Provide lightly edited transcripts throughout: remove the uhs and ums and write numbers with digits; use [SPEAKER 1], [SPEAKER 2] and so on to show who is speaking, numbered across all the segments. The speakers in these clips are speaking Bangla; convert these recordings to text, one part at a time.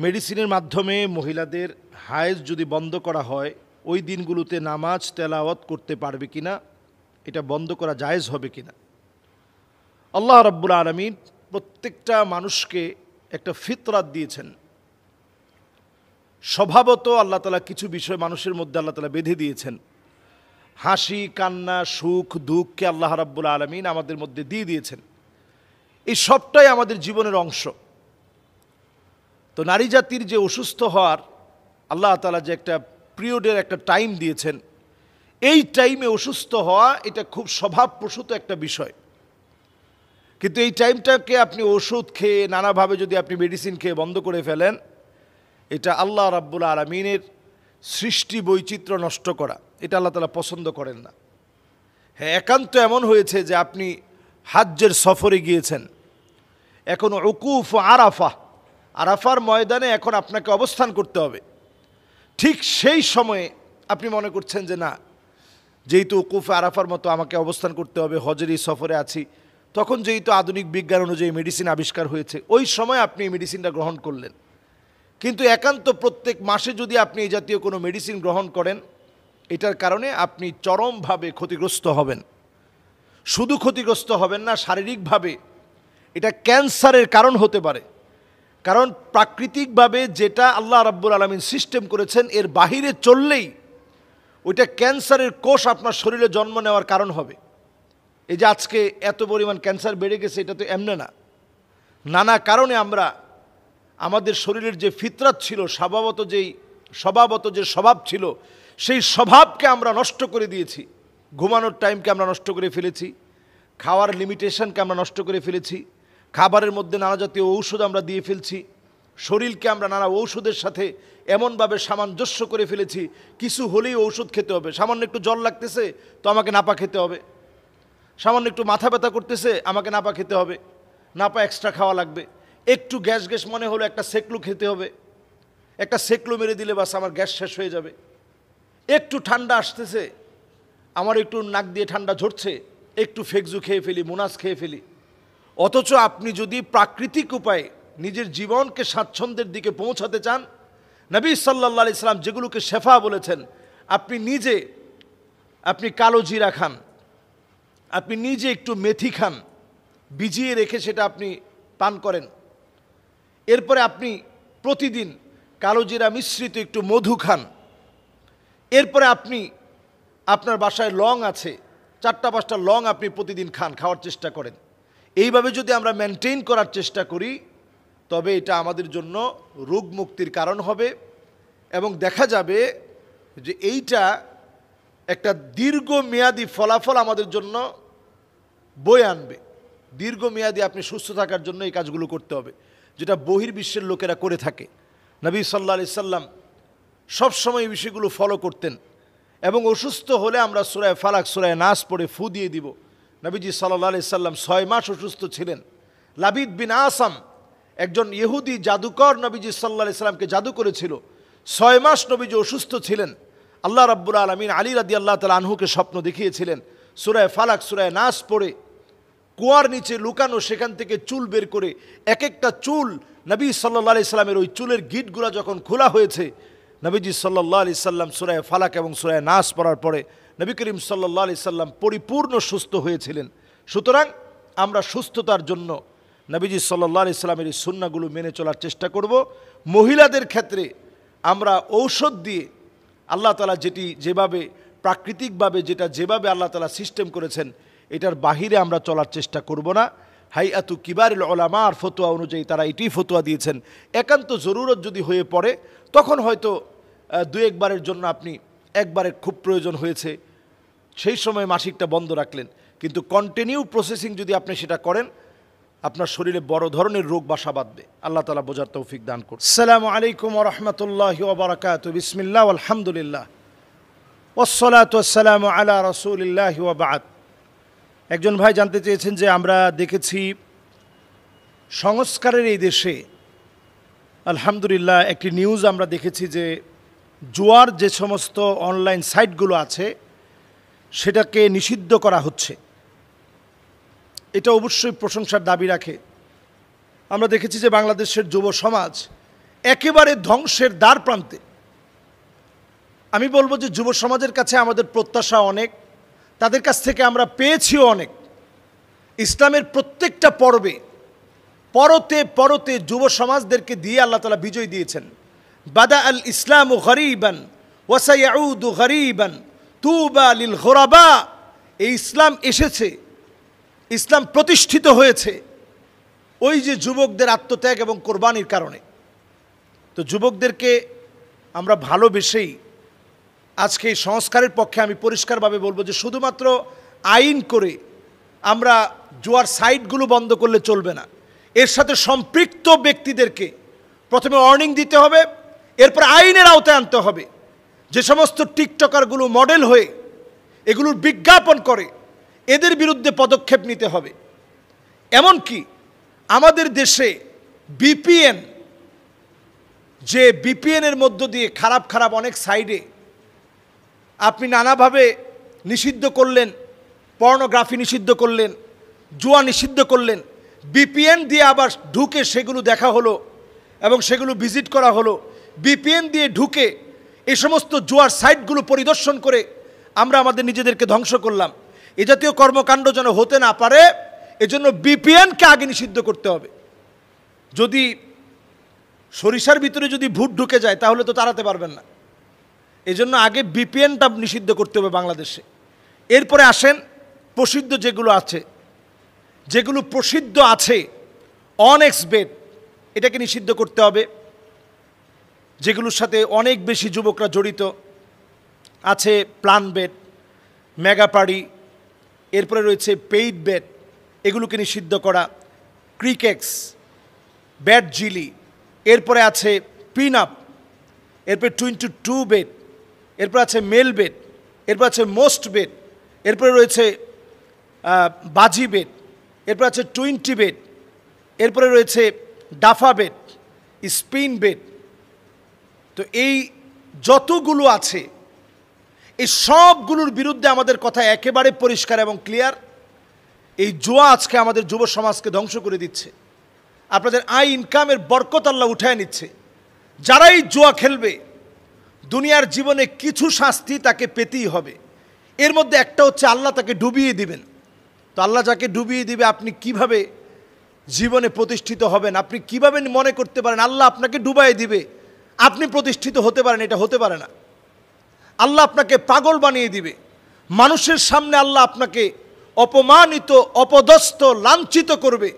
[SPEAKER 1] মেডিসিনের মাধ্যমে মহিলাদের হায়েজ যদি বন্ধ করা হয়, ওই দিনগুলোতে নামাজ তেলাওয়াত করতে পারবে কিনা, এটা বন্ধ করা জায়েজ হবে কিনা। আল্লাহ রাব্বুল আলামিন প্রত্যেকটা মানুষকে একটা ফিতরাত দিয়েছেন। স্বভাবত আল্লাহ তাআলা কিছু বিষয় মানুষের মধ্যে আল্লাহ তাআলা বেঁধে দিয়েছেন। হাসি, কান্না, সুখ, দুঃখকে আল্লাহ রাব্বুল আলামিন আমাদের মধ্যে দিয়ে দিয়েছেন। এই সবটাই আমাদের জীবনের অংশ। তো নারী জাতির যে অসুস্থ হওয়ার আল্লাহ তাআলা যে একটা পিরিয়ডের একটা টাইম দিয়েছেন, এই টাইমে অসুস্থ হওয়া এটা খুব স্বভাবপ্রসূত একটা বিষয়। কিন্তু এই টাইমটাকে আপনি ওষুধ খেয়ে নানাভাবে যদি আপনি মেডিসিন খেয়ে বন্ধ করে ফেলেন, এটা আল্লাহ রাব্বুল আলামিনের সৃষ্টি বৈচিত্র্য নষ্ট করা, এটা আল্লাহ তাআলা পছন্দ করেন না। হ্যাঁ, একান্ত এমন হয়েছে যে আপনি হাজ্জের সফরে গিয়েছেন, এখন উকুফ আরাফার ময়দানে এখন আপনাকে অবস্থান করতে হবে। ঠিক সেই সময়ে আপনি মনে করছেন যে না, যেহেতু উকুফ আরাফার মতো আমাকে অবস্থান করতে হবে, হজেরই সফরে আছি, তখন যেহেতু আধুনিক বিজ্ঞান অনুযায়ী মেডিসিন আবিষ্কার হয়েছে, ওই সময় আপনি এই মেডিসিনটা গ্রহণ করলেন। কিন্তু একান্ত প্রত্যেক মাসে যদি আপনি এই জাতীয় কোনো মেডিসিন গ্রহণ করেন, এটার কারণে আপনি চরমভাবে ক্ষতিগ্রস্ত হবেন। শুধু ক্ষতিগ্রস্ত হবেন না, শারীরিকভাবে এটা ক্যান্সারের কারণ হতে পারে। কারণ প্রাকৃতিকভাবে যেটা আল্লাহ রাব্বুল আলামিন সিস্টেম করেছেন, এর বাহিরে চললেই ওইটা ক্যান্সারের কোষ আপনার শরীরে জন্ম নেওয়ার কারণ হবে। এই যে আজকে এত পরিমাণ ক্যান্সার বেড়ে গেছে, এটা তো এমনি না। নানা কারণে আমরা আমাদের শরীরের যে ফিতরাত ছিল, স্বভাবত যে স্বভাব ছিল, সেই স্বভাবকে আমরা নষ্ট করে দিয়েছি। ঘুমানোর টাইমকে আমরা নষ্ট করে ফেলেছি, খাওয়ার লিমিটেশনকে আমরা নষ্ট করে ফেলেছি, খাবারের মধ্যে নানা জাতীয় ঔষধ আমরা দিয়ে ফেলছি, শরীরকে আমরা নানা ঔষধের সাথে এমনভাবে সামঞ্জস্য করে ফেলেছি, কিছু হলেই ঔষধ খেতে হবে। সামান্য একটু জ্বর লাগতেছে তো আমাকে নাপা খেতে হবে, সামান্য একটু মাথা ব্যথা করতেছে আমাকে নাপা খেতে হবে, নাপা এক্সট্রা খাওয়া লাগবে। একটু গ্যাস মনে হলো একটা সেকলু খেতে হবে, একটা সেকলু মেরে দিলে বাস আমার গ্যাস শেষ হয়ে যাবে। একটু ঠান্ডা আসতেছে, আমার একটু নাক দিয়ে ঠান্ডা ঝরছে, একটু ফেকজু খেয়ে ফেলি, মুনাস খেয়ে ফেলি। অথচ আপনি যদি প্রাকৃতিক উপায়ে নিজের জীবনকে স্বাচ্ছন্দ্যের দিকে পৌঁছাতে চান, নবী সাল্লাল্লাহু আলাইহি সাল্লাম যেগুলোকে শেফা বলেছেন, আপনি কালো জিরা খান, আপনি নিজে একটু মেথি খান, ভিজিয়ে রেখে সেটা আপনি পান করেন। এরপরে আপনি প্রতিদিন কালো জিরা মিশ্রিত একটু মধু খান। এরপরে আপনি আপনার বাসায় লং আছে, 4-5টা লং আপনি প্রতিদিন খাওয়ার চেষ্টা করেন। এইভাবে যদি আমরা মেনটেন করার চেষ্টা করি, তবে এটা আমাদের জন্য রোগ মুক্তির কারণ হবে এবং দেখা যাবে যে এইটা একটা দীর্ঘমেয়াদী ফলাফল আমাদের জন্য বয়ে আনবে। দীর্ঘমেয়াদী আপনি সুস্থ থাকার জন্য এই কাজগুলো করতে হবে, যেটা বহির্বিশ্বের লোকেরা করে থাকে। নবী সাল্লাল্লাহু আলাইহি সাল্লাম সবসময় এই বিষয়গুলো ফলো করতেন। এবং অসুস্থ হলে আমরা সূরা ফালাক, সূরা নাস পড়ে ফু দিয়ে দিব। নবীজি সাল্লাল্লাহু আলাইহি সাল্লাম 6 মাস অসুস্থ ছিলেন। লাবিদ বিন আসাম, একজন ইহুদি জাদুকর, নবীজি সাল্লাল্লাহু আলাইহি সাল্লামকে জাদু করেছিল। 6 মাস নবীজি অসুস্থ ছিলেন। আল্লাহ রাব্বুল আলামিন আলী রাদিয়াল্লাহু তাআলা আনহুকে স্বপ্ন দেখিয়েছিলেন, সূরা ফালাক, সূরা নাস পড়ে কুয়ার নিচে লুকানো, সেখান থেকে চুল বের করে এক একটা চুল নবী সাল্লাল্লাহু আলাইহি সাল্লামের ওই চুলের গিঁটগুলো যখন খোলা হয়েছে, নবীজি সাল্লাল্লাহু আলাইহি সাল্লাম সূরা ফালাক এবং সূরা নাস পড়ার পরে নবী করিম সাল্লাল্লাহু আলাইহি সাল্লাম পরিপূর্ণ সুস্থ হয়েছিলেন। সুতরাং আমরা সুস্থতার জন্য নবীজি সাল্লাল্লাহু আলাইহি সাল্লামের এই সুন্নাহগুলো মেনে চলার চেষ্টা করব। মহিলাদের ক্ষেত্রে আমরা ঔষধ দিয়ে আল্লাহ তাআলা যেভাবে প্রাকৃতিকভাবে যেভাবে আল্লাহ তাআলা সিস্টেম করেছেন, এটার বাহিরে আমরা চলার চেষ্টা করব না। হাইয়াতু কিবারুল উলামার ফতোয়া অনুযায়ী তারা এটি ফতোয়া দিয়েছেন। একান্ত জরুরত যদি হয়ে পড়ে, তখন হয়তো 2-1 বারের জন্য আপনি একবারের খুব প্রয়োজন হয়েছে, সেই সময় মাসিকটা বন্ধ রাখলেন। কিন্তু কন্টিনিউ প্রসেসিং যদি আপনি সেটা করেন, আপনার শরীরে বড় ধরনের রোগ বাসা বাঁধবে। আল্লাহ তাআলা বোঝার তৌফিক দান করুন। আসসালামু আলাইকুম ওয়া রাহমাতুল্লাহি ওয়া বারাকাতুহু। বিসমিল্লাহ আলহামদুলিল্লাহ ওয়াসসালাতু ওয়াসসালামু আলা রাসূলিল্লাহি ওয়া বা'দ। একজন ভাই জানতে চেয়েছেন যে আমরা দেখেছি সংস্কারের এই দেশে আলহামদুলিল্লাহ একটি নিউজ আমরা দেখেছি যে জুয়ার যে সমস্ত অনলাইন সাইটগুলো আছে সেটাকে নিষিদ্ধ করা হচ্ছে। এটা অবশ্যই প্রশংসার দাবি রাখে। আমরা দেখেছি যে বাংলাদেশের যুব সমাজ একেবারে ধ্বংসের দ্বার প্রান্তে। আমি বলবো যে যুব সমাজের কাছে আমাদের প্রত্যাশা অনেক, তাদের কাছ থেকে আমরা পেয়েছিও অনেক। ইসলামের প্রত্যেকটা পর্বে পরতে পরতে যুব সমাজদেরকে দিয়ে আল্লাহ তাআলা বিজয় দিয়েছেন। বাদা আল ইসলামু গরীবান ওয়া সায়াউদু গরীবান তুবা লিল গুরাবা। এই ইসলাম এসেছে, ইসলাম প্রতিষ্ঠিত হয়েছে ওই যে যুবকদের আত্মত্যাগ এবং কোরবানির কারণে। তো যুবকদেরকে আমরা ভালোবেসেই আজকে এই সংস্কারের পক্ষে আমি পরিষ্কারভাবে বলবো যে শুধুমাত্র আইন করে আমরা জুয়ার সাইটগুলো বন্ধ করলে চলবে না। এর সাথে সম্পৃক্ত ব্যক্তিদেরকে প্রথমে ওয়ার্নিং দিতে হবে, এরপর আইনের আওতায় আনতে হবে। যে সমস্ত টিকটকারগুলো মডেল হয়ে এগুলোর বিজ্ঞাপন করে এদের বিরুদ্ধে পদক্ষেপ নিতে হবে। এমনকি আমাদের দেশে বিপিএন, যে বিপিএনের মধ্য দিয়ে খারাপ খারাপ অনেক সাইডে আপনি নানাভাবে নিষিদ্ধ করলেন, পর্নোগ্রাফি নিষিদ্ধ করলেন, জুয়া নিষিদ্ধ করলেন, বিপিএন দিয়ে আবার ঢুকে সেগুলো দেখা হলো এবং সেগুলো ভিজিট করা হলো। বিপিএন দিয়ে ঢুকে এই সমস্ত জুয়ার সাইটগুলো পরিদর্শন করে আমরা আমাদের নিজেদেরকে ধ্বংস করলাম। এ জাতীয় কর্মকাণ্ড যেন হতে না পারে এজন্য বিপিএনকে আগে নিষিদ্ধ করতে হবে। যদি সরিষার ভিতরে যদি ভূত ঢুকে যায় তাহলে তো তাড়াতে পারবেন না, এজন্য আগে বিপিএনটা নিষিদ্ধ করতে হবে বাংলাদেশে। এরপরে আসেন প্রসিদ্ধ যেগুলো আছে, যেগুলো প্রসিদ্ধ আছে অনেক্স বেট, এটাকে নিষিদ্ধ করতে হবে। যেগুলোর সাথে অনেক বেশি যুবকরা জড়িত আছে প্লান বেট, মেগাপাড়ি, এরপরে রয়েছে পেইড বেট, এগুলোকে নিষিদ্ধ করা, ক্রিকেক্স, ব্যাট জিলি, এরপরে আছে পিন আপ, এরপরে 22 বেট, এরপর আছে মেল বেট, এরপর আছে মোস্ট বেট, এরপরে রয়েছে বাজি বেট, এরপর আছে 20 বেট, এরপরে রয়েছে ডাফা বেট, স্পিন বেট। তো এই যতগুলো আছে এই সবগুলোর বিরুদ্ধে আমাদের কথা একেবারে পরিষ্কার এবং ক্লিয়ার। এই জুয়া আজকে আমাদের যুব সমাজকে ধ্বংস করে দিচ্ছে। আপনাদের আয় ইনকামের বরকত আল্লাহ উঠায় নিচ্ছে। যারাই জুয়া খেলবে দুনিয়ার জীবনে কিছু শাস্তি তাকে পেতেই হবে। এর মধ্যে একটা হচ্ছে আল্লাহ তাকে ডুবিয়ে দিবেন। তো আল্লাহ যাকে ডুবিয়ে দিবে আপনি কিভাবে জীবনে প্রতিষ্ঠিত হবেন? আপনি কিভাবে মনে করতে পারেন আল্লাহ আপনাকে ডুবাই দিবে, আপনি প্রতিষ্ঠিত হতে পারেন? এটা হতে পারে না। আল্লাহ আপনাকে পাগল বানিয়ে দিবে। মানুষের সামনে আল্লাহ আপনাকে অপমানিত, অপদস্থ, লাঞ্ছিত করবে।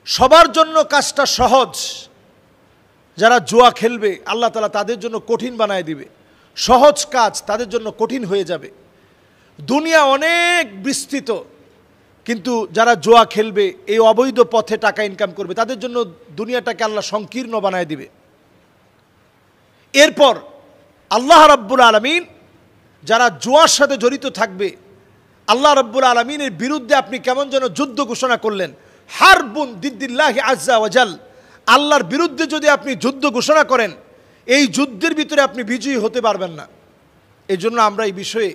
[SPEAKER 1] সবার জন্য কাজটা সহজ, যারা জুয়া খেলবে আল্লাহ তাআলা তাদের জন্য কঠিন বানায় দিবে। সহজ কাজ তাদের জন্য কঠিন হয়ে যাবে। দুনিয়া অনেক বিস্তৃত, কিন্তু যারা জুয়া খেলবে, এই অবৈধ পথে টাকা ইনকাম করবে, তাদের জন্য দুনিয়াটাকে আল্লাহ সংকীর্ণ বানায় দিবে। এরপর আল্লাহ রাব্বুল আলামিন যারা জুয়ার সাথে জড়িত থাকবে, আল্লাহ রাব্বুল আলামিনের বিরুদ্ধে আপনি কেমন যেন যুদ্ধ ঘোষণা করলেন, হারবুন দিদ্দিল্লাহি আজ্জা ওয়াজাল। আল্লাহর বিরুদ্ধে যদি আপনি যুদ্ধ ঘোষণা করেন, এই যুদ্ধের ভিতরে আপনি বিজয়ী হতে পারবেন না। এই জন্য আমরা এই বিষয়ে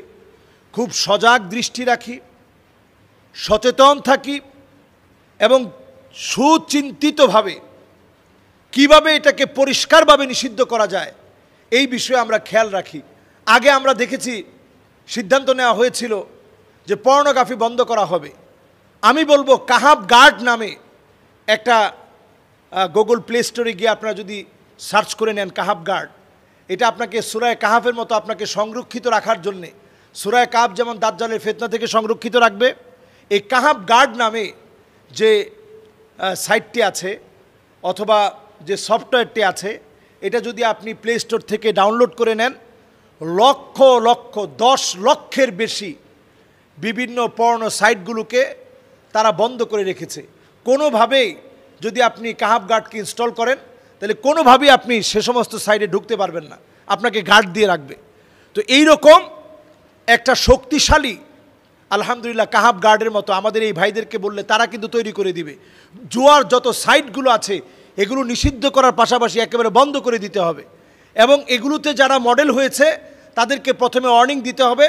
[SPEAKER 1] খুব সজাগ দৃষ্টি রাখি, সচেতন থাকি এবং সুচিন্তিতভাবে কিভাবে এটাকে পরিষ্কারভাবে নিষিদ্ধ করা যায় এই বিষয়ে আমরা খেয়াল রাখি। আগে আমরা দেখেছি সিদ্ধান্ত নেওয়া হয়েছিল যে পর্নোগ্রাফি বন্ধ করা হবে। আমি বলবো কাহাব গার্ড নামে একটা গুগল প্লে স্টোরে গিয়ে আপনারা যদি সার্চ করে নেন কাহাব গার্ড, এটা আপনাকে সূরা কাহাফের মতো আপনাকে সংরক্ষিত রাখার জন্যে, সূরা কাহাফ যেমন দাজ্জালের ফিতনা থেকে সংরক্ষিত রাখবে, এই কাহাব গার্ড নামে যে সাইটটি আছে অথবা যে সফটওয়্যারটি আছে, এটা যদি আপনি প্লে স্টোর থেকে ডাউনলোড করে নেন, লক্ষ লক্ষ 10 লক্ষের বেশি বিভিন্ন পর্নো সাইটগুলোকে তারা বন্ধ করে রেখেছে। কোনোভাবেই যদি আপনি কাহাব গার্ডকে ইনস্টল করেন তাহলে কোনোভাবেই আপনি সে সমস্ত সাইটে ঢুকতে পারবেন না, আপনাকে গার্ড দিয়ে রাখবে। তো এই রকম একটা শক্তিশালী আলহামদুলিল্লাহ কাহাব গার্ডের মতো আমাদের এই ভাইদেরকে বললে তারা কিন্তু তৈরি করে দিবে। জুয়ার যত সাইটগুলো আছে এগুলো নিষিদ্ধ করার পাশাপাশি একেবারে বন্ধ করে দিতে হবে এবং এগুলোতে যারা মডেল হয়েছে তাদেরকে প্রথমে ওয়ার্নিং দিতে হবে,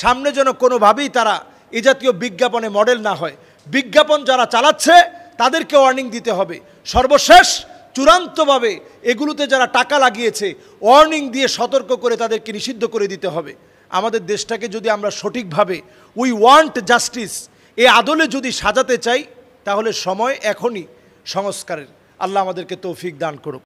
[SPEAKER 1] সামনে যেন কোনোভাবেই তারা এ জাতীয় বিজ্ঞাপনে মডেল না হয়। বিজ্ঞাপন যারা চালাচ্ছে তাদেরকে ওয়ার্নিং দিতে হবে। সর্বশেষ চূড়ান্তভাবে এগুলোতে যারা টাকা লাগিয়েছে ওয়ার্নিং দিয়ে সতর্ক করে তাদেরকে নিষিদ্ধ করে দিতে হবে। আমাদের দেশটাকে যদি আমরা সঠিকভাবে উই ওয়ান্ট জাস্টিস এই আদলে যদি সাজাতে চাই, তাহলে সময় এখনই সংস্কারের। আল্লাহ আমাদেরকে তৌফিক দান করুক।